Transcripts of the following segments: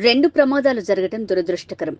రెండు ప్రమాదాలు జరగడం దురదృష్టకరం.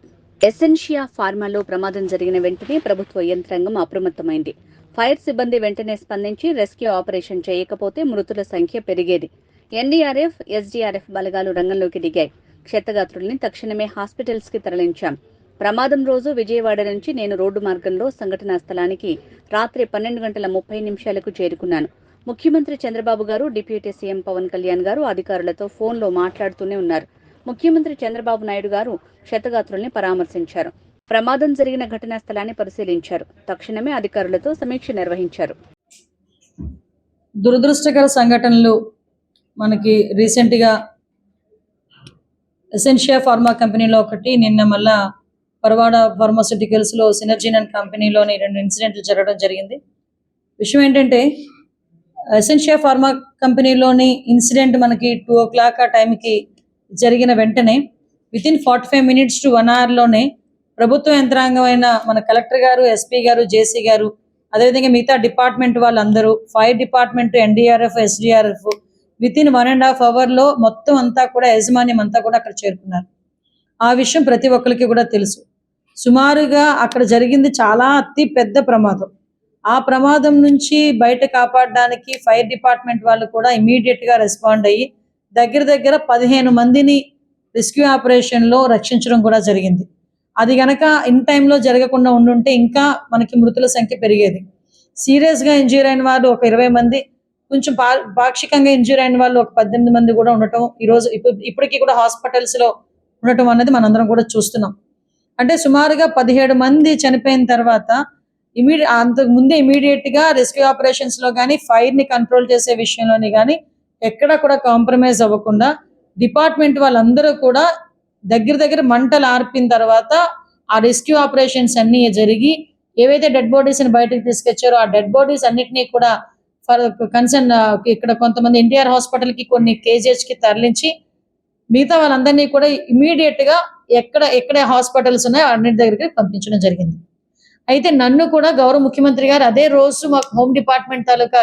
ఎసెన్షియా ఫార్మాలో ప్రమాదం జరిగిన వెంటనే ప్రభుత్వ యంత్రాంగం అప్రమత్తమైంది. ఫైర్ సిబ్బంది వెంటనే స్పందించి రెస్క్యూ ఆపరేషన్ చేయకపోతే మృతుల సంఖ్య పెరిగేది. ఎన్డీఆర్ఎఫ్, ఎస్డీఆర్ఎఫ్ బలగాలు రంగంలోకి దిగాయి. క్షతగాత్రుల్ని తక్షణమే హాస్పిటల్స్ కి తరలించాం. ప్రమాదం రోజు విజయవాడ నుంచి నేను రోడ్డు మార్గంలో సంఘటనా స్థలానికి రాత్రి 12:30 చేరుకున్నాను. ముఖ్యమంత్రి చంద్రబాబు గారు, డిప్యూటీ సీఎం పవన్ కళ్యాణ్ గారు అధికారులతో ఫోన్లో మాట్లాడుతూనే ఉన్నారు. ముఖ్యమంత్రి చంద్రబాబు నాయుడు గారు క్షతగాత్రుల్ని పరామర్శించారు. ప్రమాదం జరిగిన ఘటనా స్థలాన్ని పరిశీలించారు. తక్షణమే అధికారులతో సమీక్ష నిర్వహించారు. దురదృష్టకర సంఘటనలు మనకి రీసెంట్గా ఎసెన్షియా ఫార్మా కంపెనీలో ఒకటి, నిన్న మళ్ళా పరవాడ ఫార్మాస్యూటికల్స్లో సినర్జీన్ అండ్ కంపెనీలోని 2 ఇన్సిడెంట్లు జరగడం జరిగింది. విషయం ఏంటంటే, ఎసెన్షియా ఫార్మా కంపెనీలోని ఇన్సిడెంట్ మనకి 2 o'clock ఆ టైంకి జరిగిన వెంటనే వితిన్ 45 minutes to 1 hour ప్రభుత్వ యంత్రాంగం అయిన మన కలెక్టర్ గారు, ఎస్పీ గారు, జేసీ గారు, అదేవిధంగా మిగతా డిపార్ట్మెంట్ వాళ్ళందరూ, fire department, NDRF, SDRF within 1.5 hour మొత్తం అంతా కూడా యాజమాన్యం అంతా కూడా అక్కడ చేరుకున్నారు. ఆ విషయం ప్రతి ఒక్కరికి కూడా తెలుసు. సుమారుగా అక్కడ జరిగింది చాలా అతి పెద్ద ప్రమాదం. ఆ ప్రమాదం నుంచి బయట కాపాడడానికి ఫైర్ డిపార్ట్మెంట్ వాళ్ళు కూడా ఇమీడియట్ గా రెస్పాండ్ అయ్యి దగ్గర 15 మందిని రెస్క్యూ ఆపరేషన్లో రక్షించడం కూడా జరిగింది. అది గనక ఇన్ టైంలో జరగకుండా ఉండుంటే ఇంకా మనకి మృతుల సంఖ్య పెరిగేది. సీరియస్గా ఇంజ్యూర్ అయిన వాళ్ళు ఒక 20 మంది, కొంచెం పాక్షికంగా ఇంజ్యూర్ అయిన వాళ్ళు ఒక 18 మంది కూడా ఉండటం ఈరోజు ఇప్పటికీ కూడా హాస్పిటల్స్లో ఉండటం అనేది మనందరం కూడా చూస్తున్నాం. అంటే సుమారుగా 17 మంది చనిపోయిన తర్వాత అంతకు ముందే ఇమీడియట్గా రెస్క్యూ ఆపరేషన్స్లో కానీ, ఫైర్ని కంట్రోల్ చేసే విషయంలోని కానీ ఎక్కడ కూడా కాంప్రమైజ్ అవ్వకుండా డిపార్ట్మెంట్ వాళ్ళందరూ కూడా దగ్గర మంటలు ఆర్పిన తర్వాత ఆ రెస్క్యూ ఆపరేషన్స్ అన్నీ జరిగి ఏవైతే డెడ్ బాడీస్ని బయటకు తీసుకొచ్చారో ఆ డెడ్ బాడీస్ అన్నిటినీ కూడా కన్సర్న్ ఇక్కడ కొంతమంది ఎన్టీఆర్ హాస్పిటల్కి, కొన్ని కేజీహెచ్కి తరలించి మిగతా వాళ్ళందరినీ కూడా ఇమీడియట్గా ఎక్కడ హాస్పిటల్స్ ఉన్నాయో అన్నిటి దగ్గరికి పంపించడం జరిగింది. అయితే నన్ను కూడా గౌరవ ముఖ్యమంత్రి గారు అదే రోజు మాకు హోమ్ డిపార్ట్మెంట్ తాలూకా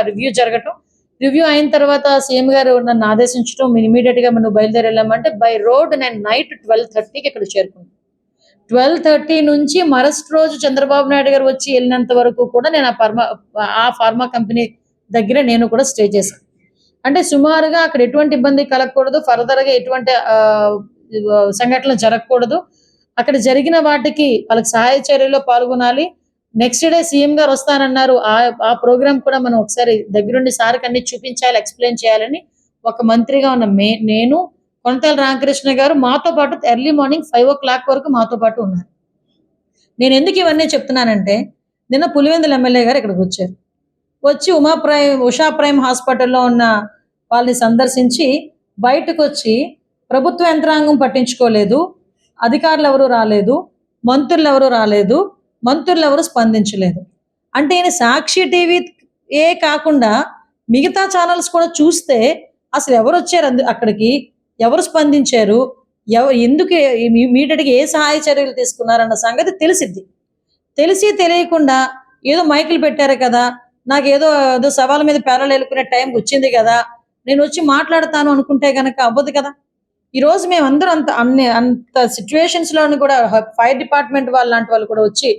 రివ్యూ అయిన తర్వాత సీఎం గారు నన్ను ఆదేశించడం, ఇమీడియట్ గా మనం బయలుదేరి వెళ్ళామంటే బై రోడ్ నేను నైట్ 12:30కి ఇక్కడ చేరుకున్నాను. 12:30 నుంచి మరస్ట్ రోజు చంద్రబాబు నాయుడు గారు వచ్చి వెళ్ళినంత వరకు కూడా నేను ఆ ఫార్మా కంపెనీ దగ్గర నేను కూడా స్టే చేశాను. అంటే సుమారుగా అక్కడ ఎటువంటి ఇబ్బంది కలగకూడదు, ఫర్దర్గా ఎటువంటి సంఘటనలు జరగకూడదు. అక్కడ జరిగిన వాటికి వాళ్ళకి సహాయ చర్యలో పాల్గొనాలి. నెక్స్ట్ డే సీఎం గారు వస్తానన్నారు. ఆ ప్రోగ్రామ్ కూడా మనం ఒకసారి దగ్గరుండి సార్కి అన్ని చూపించాలి, ఎక్స్ప్లెయిన్ చేయాలని ఒక మంత్రిగా ఉన్న నేను, కొనతాల రామకృష్ణ గారు మాతో పాటు ఎర్లీ మార్నింగ్ 5 o'clock వరకు మాతో పాటు ఉన్నారు. నేను ఎందుకు ఇవన్నీ చెప్తున్నానంటే, నిన్న పులివెందుల ఎమ్మెల్యే గారు ఇక్కడికి వచ్చారు. వచ్చి ఉషా ప్రైమ్ హాస్పిటల్లో ఉన్న వాళ్ళని సందర్శించి బయటకు వచ్చి ప్రభుత్వ యంత్రాంగం పట్టించుకోలేదు, అధికారులు ఎవరు రాలేదు, మంత్రులు ఎవరు రాలేదు, మంత్రులు ఎవరు స్పందించలేదు. అంటే ఈయన సాక్షి టీవీ కాకుండా మిగతా ఛానల్స్ కూడా చూస్తే అసలు ఎవరు వచ్చారు అక్కడికి, ఎవరు స్పందించారు, ఎందుకు ఇమీడియట్గా ఏ సహాయ చర్యలు తీసుకున్నారన్న సంగతి తెలియకుండా ఏదో మైకులు పెట్టారు కదా, నాకు ఏదో సవాల్ మీద పేరలు వెళ్ళుకునే టైం వచ్చింది కదా, నేను వచ్చి మాట్లాడతాను అనుకుంటే కనుక అవ్వదు కదా. ఈరోజు మేమందరూ అంత సిచ్యువేషన్స్లోని కూడా ఫైర్ డిపార్ట్మెంట్ వాళ్ళు లాంటి వాళ్ళు కూడా వచ్చి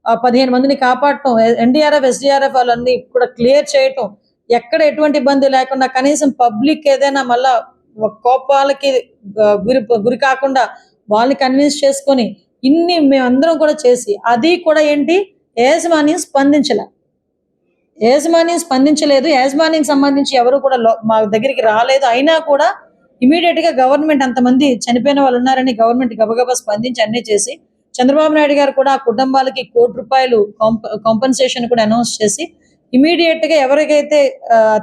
15 మందిని కాపాడటం, ఎన్డీఆర్ఎఫ్, ఎస్డీఆర్ఎఫ్ వాళ్ళని కూడా క్లియర్ చేయటం, ఎక్కడ ఎటువంటి ఇబ్బంది లేకుండా కనీసం పబ్లిక్ ఏదైనా మళ్ళా కోపాలకి గురి కాకుండా వాళ్ళని కన్విన్స్ చేసుకొని ఇన్ని మేమందరం కూడా చేసి, అది కూడా ఏంటి, యాజమాన్యం స్పందించలేదు. యాజమాన్యం సంబంధించి ఎవరు కూడా మా దగ్గరికి రాలేదు. అయినా కూడా ఇమీడియట్ గా గవర్నమెంట్ అంతమంది చనిపోయిన వాళ్ళు ఉన్నారని గవర్నమెంట్ గబగబా స్పందించి అన్నీ చేసి, చంద్రబాబు నాయుడు గారు కూడా ఆ కుటుంబాలకి ₹1 కోటి కాంపెన్సేషన్ కూడా అనౌన్స్ చేసి ఇమీడియట్ గా ఎవరికైతే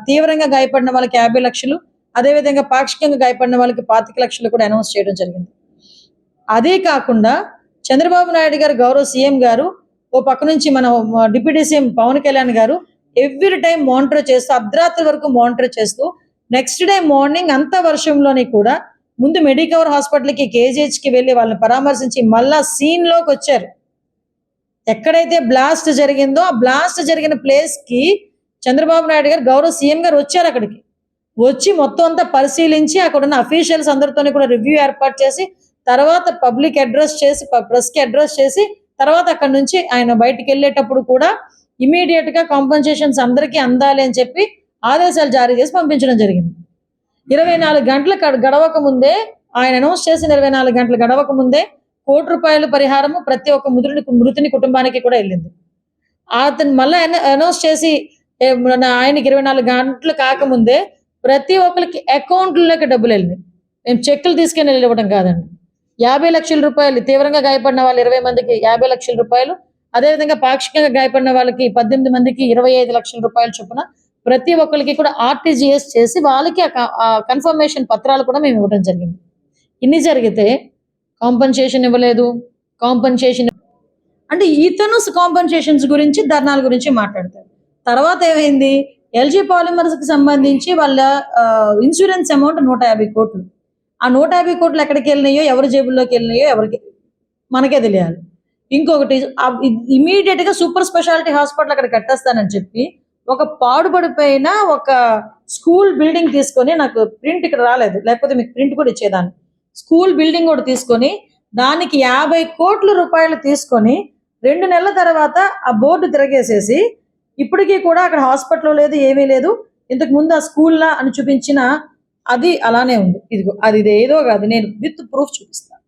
తీవ్రంగా గాయపడిన వాళ్ళకి 50 లక్షలు, అదేవిధంగా పాక్షికంగా గాయపడిన వాళ్ళకి 25 లక్షలు కూడా అనౌన్స్ చేయడం జరిగింది. అదే కాకుండా చంద్రబాబు నాయుడు గారు గౌరవ సీఎం గారు ఓ పక్క నుంచి మన డిప్యూటీ సీఎం పవన్ కళ్యాణ్ గారు ఎవ్రీ టైం మానిటర్ చేస్తూ, అర్ధరాత్రి వరకు మానిటర్ చేస్తూ, నెక్స్ట్ డే మార్నింగ్ అంత వర్షంలోని కూడా ముందు మెడికవర్ హాస్పిటల్కి, కేజీహెచ్కి వెళ్ళి వాళ్ళని పరామర్శించి మళ్ళా సీన్లోకి వచ్చారు. ఎక్కడైతే బ్లాస్ట్ జరిగిందో ఆ బ్లాస్ట్ జరిగిన ప్లేస్కి చంద్రబాబు నాయుడు గారు గౌరవ సీఎం గారు వచ్చారు. అక్కడికి వచ్చి మొత్తం అంతా పరిశీలించి అక్కడ ఉన్న అఫీషియల్స్ అందరితోని కూడా రివ్యూ ఏర్పాటు చేసి తర్వాత పబ్లిక్ అడ్రస్ చేసి ప్రెస్కి అడ్రస్ చేసి తర్వాత అక్కడ నుంచి ఆయన బయటికి వెళ్ళేటప్పుడు కూడా ఇమీడియట్ గా కాంపన్సేషన్స్ అందరికీ అందాలి అని చెప్పి ఆదేశాలు జారీ చేసి పంపించడం జరిగింది. 24 గంటలు గడవక ముందే, ఆయన అనౌన్స్ చేసిన 24 గంటలు గడవక ముందే ₹1,00,00,000 పరిహారము ప్రతి ఒక్క మృతుని కుటుంబానికి కూడా వెళ్ళింది. అతను మళ్ళీ అనౌన్స్ చేసి ఆయనకి 24 గంటలు కాకముందే ప్రతి ఒక్కరికి అకౌంట్లోకి డబ్బులు వెళ్ళినాయి. మేము చెక్కులు తీసుకెళ్ళి ఇవ్వడం కాదండి. 50 లక్షల రూపాయలు, తీవ్రంగా గాయపడిన వాళ్ళు 20 మందికి 50 లక్షల రూపాయలు, అదేవిధంగా పాక్షికంగా గాయపడిన వాళ్ళకి 18 మందికి 25 లక్షల రూపాయలు చొప్పున ప్రతి ఒక్కరికి కూడా ఆర్టీజీఎస్ చేసి వాళ్ళకి ఆ కన్ఫర్మేషన్ పత్రాలు కూడా మేము ఇవ్వడం జరిగింది. ఇన్ని జరిగితే కాంపన్సేషన్ ఇవ్వలేదు, కాంపన్సేషన్ అంటే ఇతను కాంపన్సేషన్స్ గురించి, ధర్నాల గురించి మాట్లాడతారు. తర్వాత ఏమైంది, ఎల్జీ పాలిమర్స్ కి సంబంధించి వాళ్ళ ఇన్సూరెన్స్ అమౌంట్ 150 కోట్లు. ఆ 150 కోట్లు ఎక్కడికి వెళ్ళినాయో, ఎవరి జేబుల్లోకి వెళ్ళినాయో ఎవరికి మనకే తెలియాలి. ఇంకొకటి, ఇమీడియట్ గా సూపర్ స్పెషాలిటీ హాస్పిటల్ అక్కడ కట్టేస్తానని చెప్పి ఒక పాడుపడిపోయిన ఒక స్కూల్ బిల్డింగ్ తీసుకొని, నాకు ప్రింట్ ఇక్కడ రాలేదు, లేకపోతే మీకు ప్రింట్ కూడా ఇచ్చేదాన్ని, స్కూల్ బిల్డింగ్ కూడా తీసుకొని దానికి 50 కోట్ల రూపాయలు తీసుకొని 2 నెలల తర్వాత ఆ బోర్డు తిరగేసేసి ఇప్పటికీ కూడా అక్కడ హాస్పిటల్ లేదు, ఏమీ లేదు, ఇంతకు ముందు ఆ స్కూల్లా అని చూపించిన అది అలానే ఉంది. ఇదిగో అది ఏదో కాదు, నేను విత్ ప్రూఫ్ చూపిస్తాను.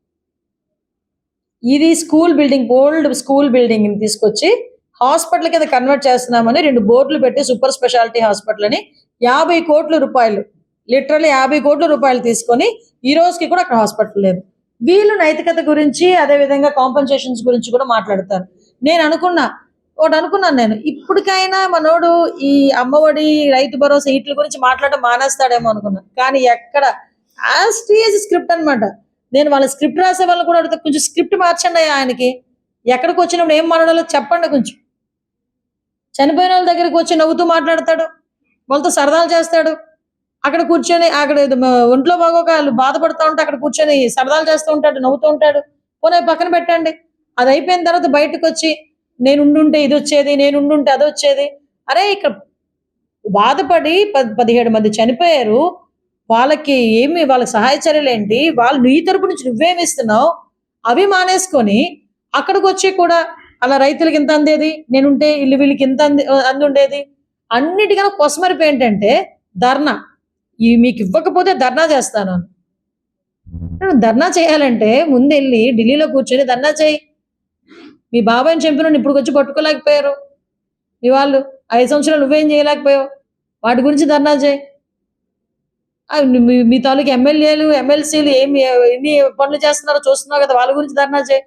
ఇది school building, old school building ని తీసుకొచ్చి హాస్పిటల్ కింద కన్వర్ట్ చేస్తున్నామని 2 బోర్డులు పెట్టి సూపర్ స్పెషాలిటీ హాస్పిటల్ అని 50 కోట్ల రూపాయలు, లిటరల్లీ 50 కోట్ల రూపాయలు తీసుకొని ఈ రోజుకి కూడా అక్కడ హాస్పిటల్ లేదు. వీళ్ళు నైతికత గురించి, అదే విధంగా కాంపన్సేషన్స్ గురించి కూడా మాట్లాడతారు. నేను అనుకున్నాను నేను, ఇప్పటికైనా మనోడు ఈ అమ్మఒడి, రైతు భరోసా వీటి గురించి మాట్లాడడం మానేస్తాడేమో అనుకున్నాను. కానీ ఎక్కడ, యాజ్ స్క్రిప్ట్ అనమాట. నేను వాళ్ళ స్క్రిప్ట్ రాసే వాళ్ళు కూడా అడుగుతా, కొంచెం స్క్రిప్ట్ మార్చండి ఆయనకి, ఎక్కడికి వచ్చినప్పుడు ఏం మాట్లాడాలో చెప్పండి. కొంచెం చనిపోయిన వాళ్ళ దగ్గరికి వచ్చి నవ్వుతూ మాట్లాడతాడు, వాళ్ళతో సరదాలు చేస్తాడు, అక్కడ కూర్చొని అక్కడ ఒంట్లో బాగోక వాళ్ళు బాధపడుతూ ఉంటే అక్కడ కూర్చొని సరదాలు చేస్తూ ఉంటాడు, నవ్వుతూ ఉంటాడు. పోనీ పక్కన పెట్టండి, అది అయిపోయిన తర్వాత బయటకు వచ్చి నేను ఉండుంటే ఇది వచ్చేది, నేను ఉండుంటే అది వచ్చేది. అరే ఇక్కడ బాధపడి 17 మంది చనిపోయారు, వాళ్ళకి వాళ్ళకి సహాయ చర్యలు ఏంటి, వాళ్ళు నీ తరపు నుంచి నువ్వేమి ఇస్తున్నావు, అవి మానేసుకొని అక్కడికి వచ్చి కూడా అలా రైతులకి ఇంత అందేది, నేనుంటే వీళ్ళకి ఇంత అంది ఉండేది. అన్నిటికన్నా కొసమరిపు ఏంటంటే ధర్నా, మీకు ఇవ్వకపోతే ధర్నా చేస్తాను. ధర్నా చేయాలంటే ముందు వెళ్ళి ఢిల్లీలో కూర్చొని ధర్నా చేయి. మీ బాబాయ్ని చంపిన ఇప్పుడు వచ్చి పట్టుకోలేకపోయారు మీ వాళ్ళు, 5 సంవత్సరాలు నువ్వేం చేయలేకపోయావు, వాటి గురించి ధర్నా చేయి. మీ తాలూకు ఎమ్మెల్యేలు, ఎమ్మెల్సీలు ఎన్ని పనులు చేస్తున్నారో చూస్తున్నావు కదా, వాళ్ళ గురించి ధర్నా చేయి.